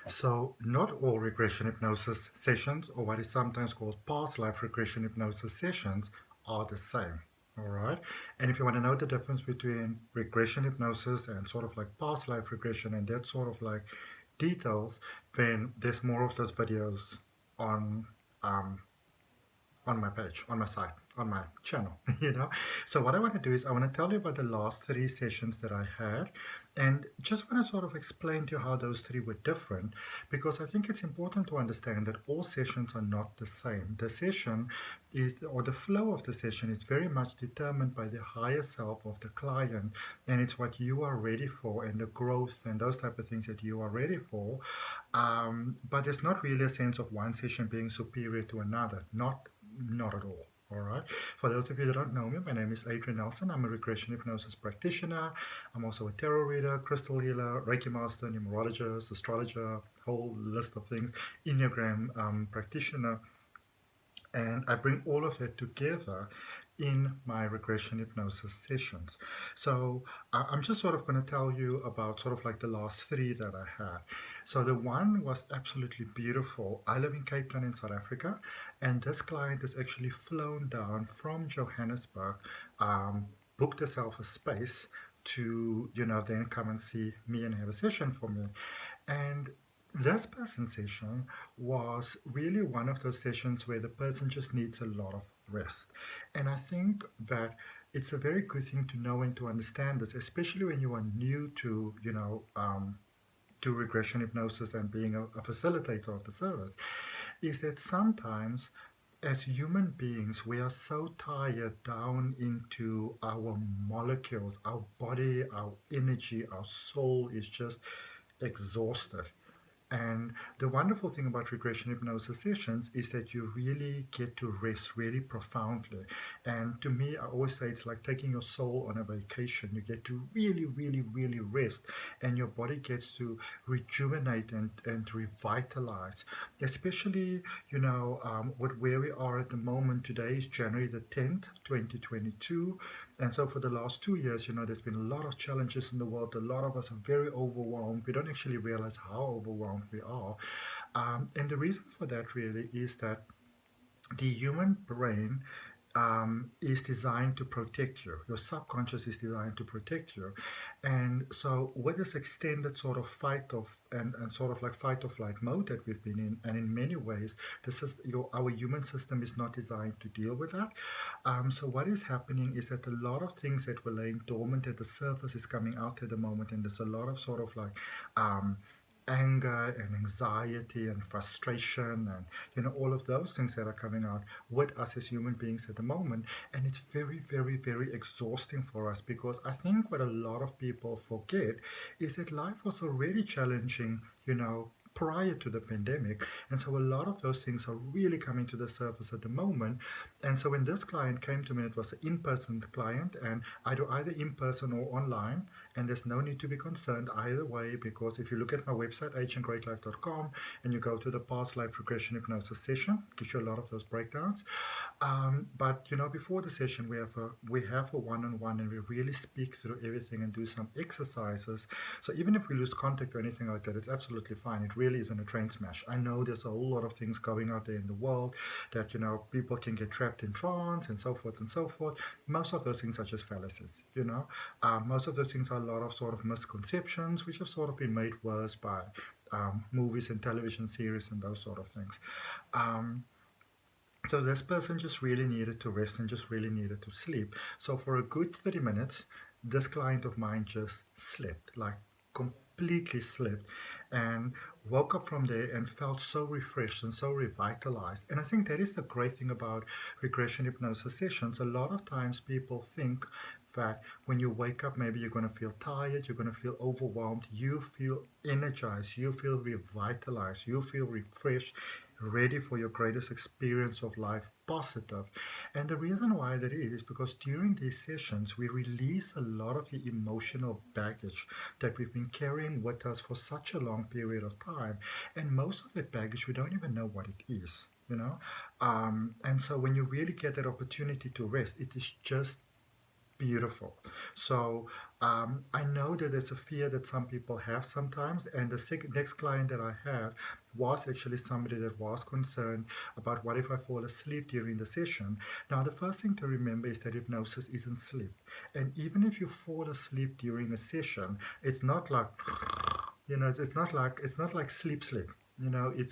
So, not all regression hypnosis sessions, or what is sometimes called past life regression hypnosis sessions, are the same. All right. And if you want to know the difference between regression hypnosis and sort of like past life regression and that sort of like details, then there's more of those videos on um, on my page, on my site, on my channel, So what I want to do is I want to tell you about the last three sessions that I had and just want to sort of explain to you how those three were different because I think it's important to understand that all sessions are not the same. The session is, or the flow of the session is very much determined by the higher self of the client, and it's what you are ready for and the growth and those type of things that you are ready for. But there's not really a sense of one session being superior to another. Not at all. All right. For those of you that don't know me, my name is Adrian Nelson. I'm a regression hypnosis practitioner. I'm also a tarot reader, crystal healer, Reiki master, numerologist, astrologer, whole list of things, Enneagram practitioner. And I bring all of that together in my regression hypnosis sessions. So I'm just sort of going to tell you about sort of like the last three that I had. So the one was absolutely beautiful. I live in Cape Town in South Africa, and this client has actually flown down from Johannesburg, booked herself a space to, then come and see me and have a session for me. And this person session was really one of those sessions where the person just needs a lot of rest. And I think that it's a very good thing to know and to understand this, especially when you are new to, to regression hypnosis and being a facilitator of the service, is that sometimes as human beings, we are so tired down into our molecules, our body, our energy, our soul is just exhausted. And the wonderful thing about regression hypnosis sessions is that you really get to rest really profoundly. And to me, I always say it's like taking your soul on a vacation. You get to really, really, really rest, and your body gets to rejuvenate and revitalize. Especially, with where we are at the moment. Today is January the 10th, 2022. And so for the last 2 years, there's been a lot of challenges in the world. A lot of us are very overwhelmed. We don't actually realize how overwhelmed we are. And the reason for that really is that the human brain is designed to protect you. Your subconscious is designed to protect you. And so with this extended sort of and sort of like fight or flight mode that we've been in, and in many ways, our human system is not designed to deal with that. So what is happening is that a lot of things that were laying dormant at the surface is coming out at the moment, and there's a lot of sort of like anger and anxiety and frustration and all of those things that are coming out with us as human beings at the moment. And it's very, very, very exhausting for us, because I think what a lot of people forget is that life was already challenging, prior to the pandemic. And so a lot of those things are really coming to the surface at the moment. And so when this client came to me, it was an in-person client, and I do either in-person or online, and there's no need to be concerned either way, because if you look at my website, ahngreatlife.com, and you go to the past life regression hypnosis session, it gives you a lot of those breakdowns. But before the session, we have a one-on-one, and we really speak through everything and do some exercises. So even if we lose contact or anything like that, it's absolutely fine. It really isn't a train smash. I know there's a whole lot of things going out there in the world that people can get trapped in trance and so forth and so forth. Most of those things are just fallacies. Most of those things are a lot of sort of misconceptions, which have sort of been made worse by movies and television series and those sort of things. So this person just really needed to rest and just really needed to sleep. So for a good 30 minutes, this client of mine just slept, like completely slept, and woke up from there and felt so refreshed and so revitalized. And I think that is the great thing about regression hypnosis sessions. A lot of times people think that when you wake up, maybe you're going to feel tired, you're going to feel overwhelmed, you feel energized, you feel revitalized, you feel refreshed, ready for your greatest experience of life, positive. And the reason why that is because during these sessions, we release a lot of the emotional baggage that we've been carrying with us for such a long period of time. And most of that baggage, we don't even know what it is, And so when you really get that opportunity to rest, it is just beautiful. So I know that there's a fear that some people have sometimes, and the next client that I had was actually somebody that was concerned about what if I fall asleep during the session. Now, the first thing to remember is that hypnosis isn't sleep, and even if you fall asleep during a session, it's not like it's not like sleep.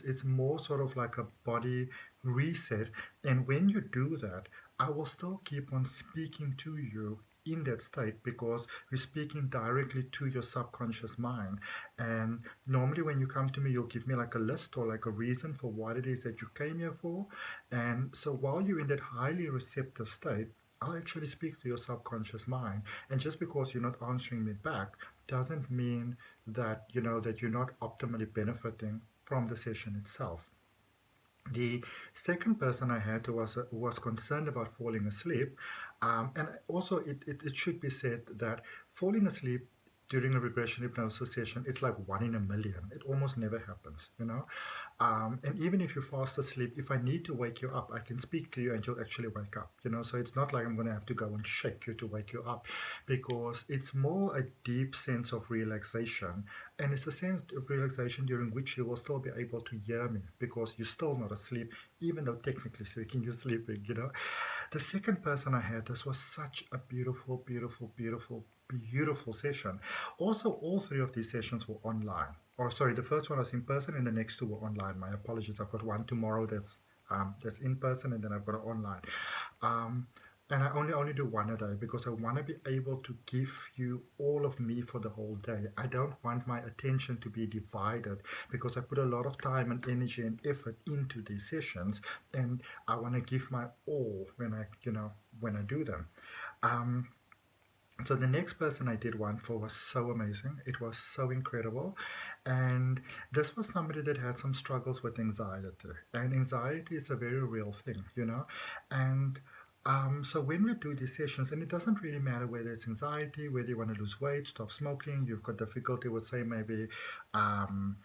It's more sort of like a body reset. And when you do that, I will still keep on speaking to you in that state because we're speaking directly to your subconscious mind. And normally when you come to me, you'll give me like a list or like a reason for what it is that you came here for. And so while you're in that highly receptive state, I'll actually speak to your subconscious mind. And just because you're not answering me back doesn't mean that you're not optimally benefiting from the session itself. The second person I had who was concerned about falling asleep, and also it should be said that falling asleep during a regression hypnosis session, it's like 1 in a million. It almost never happens. And even if you're fast asleep, if I need to wake you up, I can speak to you and you'll actually wake up. So it's not like I'm going to have to go and shake you to wake you up, because it's more a deep sense of relaxation. And it's a sense of relaxation during which you will still be able to hear me because you're still not asleep, even though technically speaking you're sleeping. The second person I had, this was such a beautiful, beautiful, beautiful, beautiful session. Also, all three of these sessions were online. Or sorry, the first one was in person and the next two were online. My apologies. I've got one tomorrow that's in person, and then I've got it online. Um, and I only do one a day because I want to be able to give you all of me for the whole day. I don't want my attention to be divided because I put a lot of time and energy and effort into these sessions, and I want to give my all when I do them. Um, so the next person I did one for was so amazing. It was so incredible. And this was somebody that had some struggles with anxiety. And anxiety is a very real thing. And so when we do these sessions, and it doesn't really matter whether it's anxiety, whether you want to lose weight, stop smoking, you've got difficulty with, say, maybe um,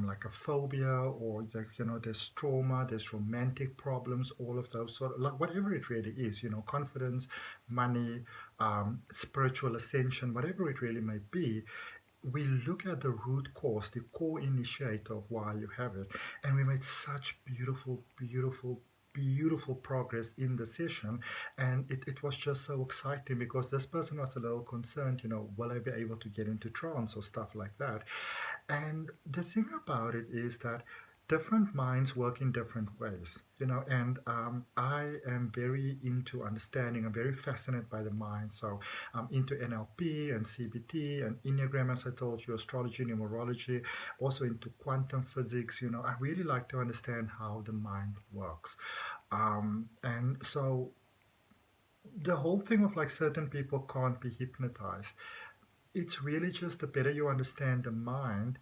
like a phobia, or there's trauma, there's romantic problems, all of those sort of, like, whatever it really is, confidence, money, spiritual ascension, whatever it really may be. We look at the root cause, the core initiator of why you have it, and we made such beautiful, beautiful, beautiful progress in the session. And it was just so exciting because this person was a little concerned, will I be able to get into trance or stuff like that. And the thing about it is that different minds work in different ways. And I am very into understanding. I'm very fascinated by the mind. So I'm into NLP and CBT and Enneagram, as I told you, astrology, numerology, also into quantum physics. I really like to understand how the mind works. And so the whole thing of like certain people can't be hypnotized, it's really just the better you understand the mind,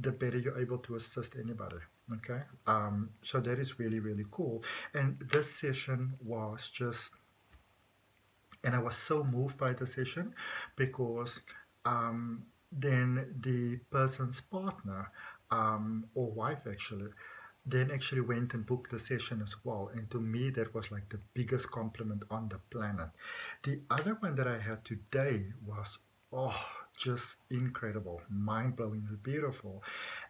the better you're able to assist anybody. Okay. So that is really, really cool. And this session was just, and I was so moved by the session because then the person's partner, or wife actually, then actually went and booked the session as well. And to me, that was like the biggest compliment on the planet. The other one that I had today was, oh, just incredible, mind-blowingly beautiful.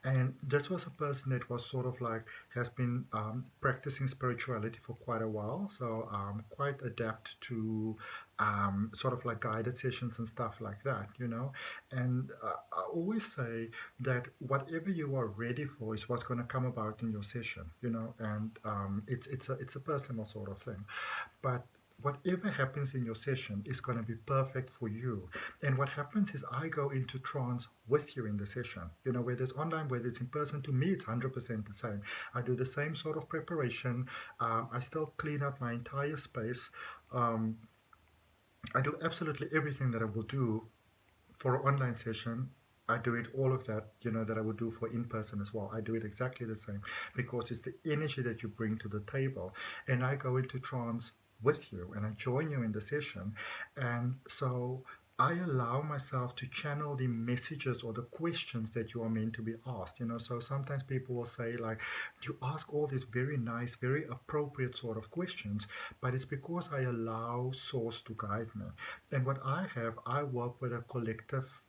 And this was a person that was sort of like, has been practicing spirituality for quite a while, so quite adept to sort of like guided sessions and stuff like that. And I always say that whatever you are ready for is what's going to come about in your session. And it's a personal sort of thing, but whatever happens in your session is going to be perfect for you. And what happens is I go into trance with you in the session. Whether it's online, whether it's in person, to me it's 100% the same. I do the same sort of preparation. I still clean up my entire space. um, I do absolutely everything that I will do for an online session. I do it, all of that, that I would do for in person as well. I do it exactly the same because it's the energy that you bring to the table. And I go into trance with you and I join you in the session. And so I allow myself to channel the messages or the questions that you are meant to be asked. So sometimes people will say, like, you ask all these very nice, very appropriate sort of questions, but it's because I allow Source to guide me. And what I work with a collective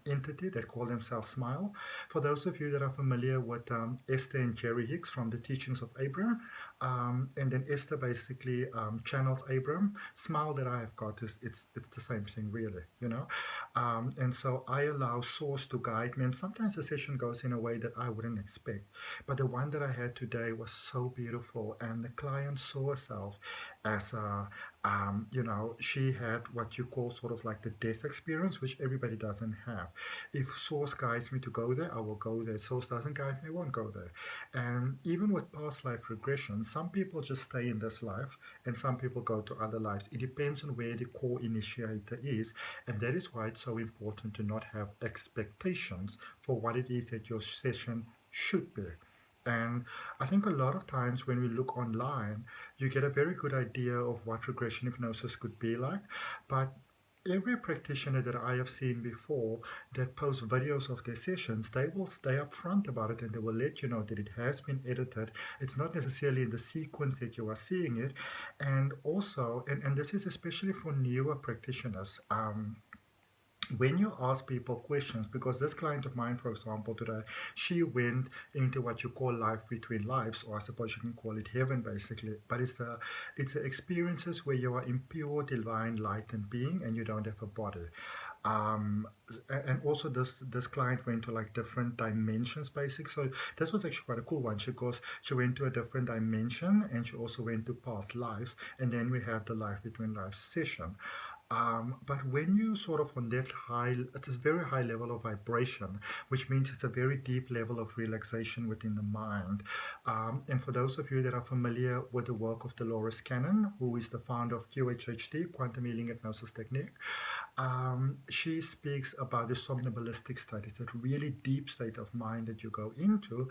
entity that call themselves Smile. For those of you that are familiar with Esther and Jerry Hicks from the Teachings of Abraham, and then Esther basically channels Abraham. Smile that I have got is it's the same thing really. And so I allow Source to guide me, and sometimes the session goes in a way that I wouldn't expect. But the one that I had today was so beautiful, and the client saw herself as a she had what you call sort of like the death experience, which everybody doesn't have. If Source guides me to go there, I will go there. Source doesn't guide me, I won't go there. And even with past life regression, some people just stay in this life and some people go to other lives. It depends on where the core initiator is. And that is why it's so important to not have expectations for what it is that your session should be. And I think a lot of times when we look online, you get a very good idea of what regression hypnosis could be like. But every practitioner that I have seen before that post videos of their sessions, they will stay upfront about it and they will let you know that it has been edited. It's not necessarily in the sequence that you are seeing it. And also, and this is especially for newer practitioners. When you ask people questions, because this client of mine, for example, today, she went into what you call life between lives, or I suppose you can call it heaven, basically. But it's the experiences where you are in pure divine light and being, and you don't have a body. Um, and also this client went to like different dimensions, basic. So this was actually quite a cool one. She went to a different dimension, and she also went to past lives, and then we had the life between lives session. But when you sort of on that high, it's a very high level of vibration, which means it's a very deep level of relaxation within the mind. And for those of you that are familiar with the work of Dolores Cannon, who is the founder of QHHT, Quantum Healing Hypnosis Technique, she speaks about the somnambulistic state. It's a really deep state of mind that you go into,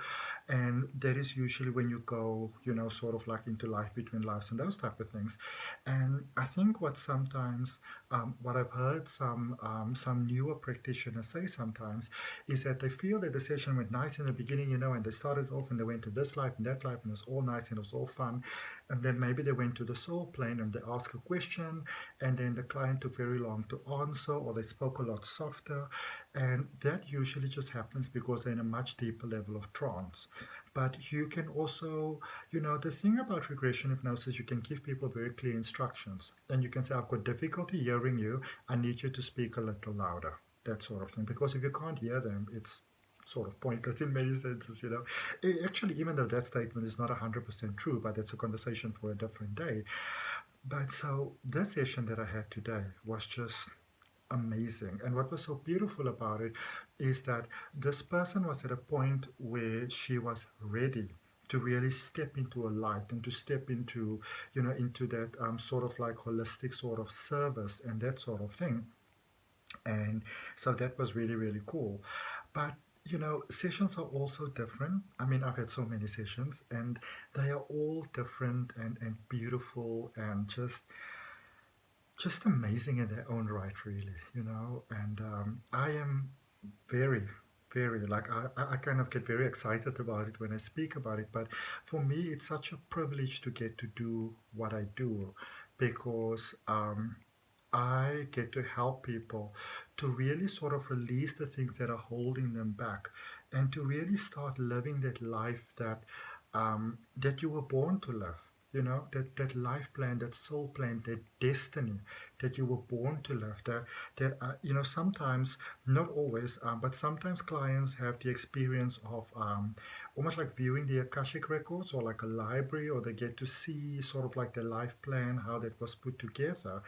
and that is usually when you go, sort of like into life between lives and those type of things. And I think what I've heard some newer practitioners say sometimes is that they feel that the session went nice in the beginning, and they started off and they went to this life and that life and it was all nice and it was all fun, and then maybe they went to the soul plane and they asked a question, and then the client took very long to answer, or they spoke a lot softer, and that usually just happens because they're in a much deeper level of trance. But you can also, the thing about regression hypnosis, you can give people very clear instructions. And you can say, I've got difficulty hearing you. I need you to speak a little louder. That sort of thing. Because if you can't hear them, it's sort of pointless in many senses. Actually, even though that statement is not 100% true, but it's a conversation for a different day. But so this session that I had today was just amazing. And what was so beautiful about it is that this person was at a point where she was ready to really step into a light and to step into that sort of like holistic sort of service and that sort of thing. And so that was really, really cool. But sessions are also different. I mean, I've had so many sessions and they are all different and beautiful and just amazing in their own right, really. And I am very, very, like, I kind of get very excited about it when I speak about it. But for me, it's such a privilege to get to do what I do because I get to help people to really sort of release the things that are holding them back and to really start living that life that you were born to live. That life plan, that soul plan, that destiny that you were born to live. That sometimes, not always, but sometimes clients have the experience of almost like viewing the Akashic records or like a library, or they get to see sort of like the life plan, how that was put together,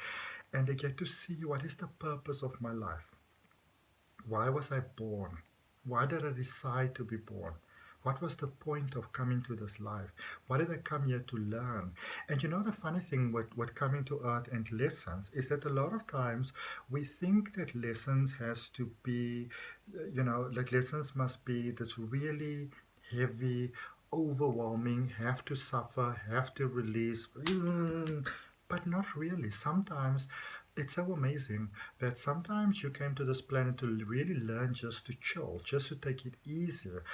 and they get to see what is the purpose of my life. Why was I born? Why did I decide to be born? What was the point of coming to this life? Why did I come here to learn? And the funny thing with coming to Earth and lessons is that a lot of times we think that lessons has to be, like lessons must be this really heavy, overwhelming, have to suffer, have to release. But not really. Sometimes it's so amazing that sometimes you came to this planet to really learn just to chill, just to take it easier,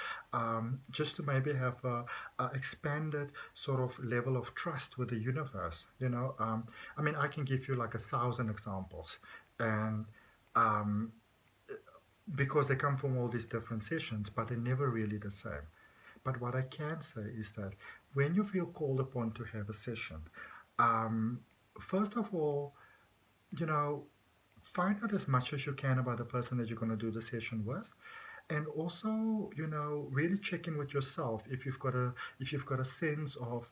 just to maybe have a expanded sort of level of trust with the universe. I mean, I can give you like 1,000 examples, and um, because they come from all these different sessions, but they're never really the same. But what I can say is that when you feel called upon to have a session, um, first of all, you know, find out as much as you can about the person that you're going to do the session with, and also, really check in with yourself if you've got a sense of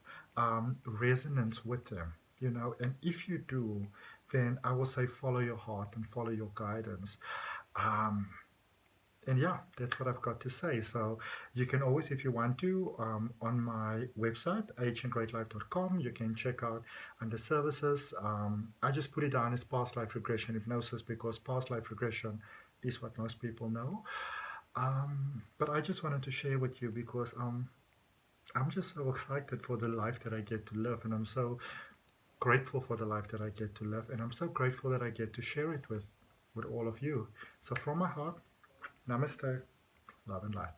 resonance with them. And if you do, then I will say follow your heart and follow your guidance. Um, and yeah, that's what I've got to say. So you can always, if you want to, on my website, ahngreatlife.com, you can check out under services. I just put it down as past life regression hypnosis because past life regression is what most people know. But I just wanted to share with you because I'm just so excited for the life that I get to live, and I'm so grateful for the life that I get to live, and I'm so grateful that I get to share it with all of you. So from my heart, namaste, love and light.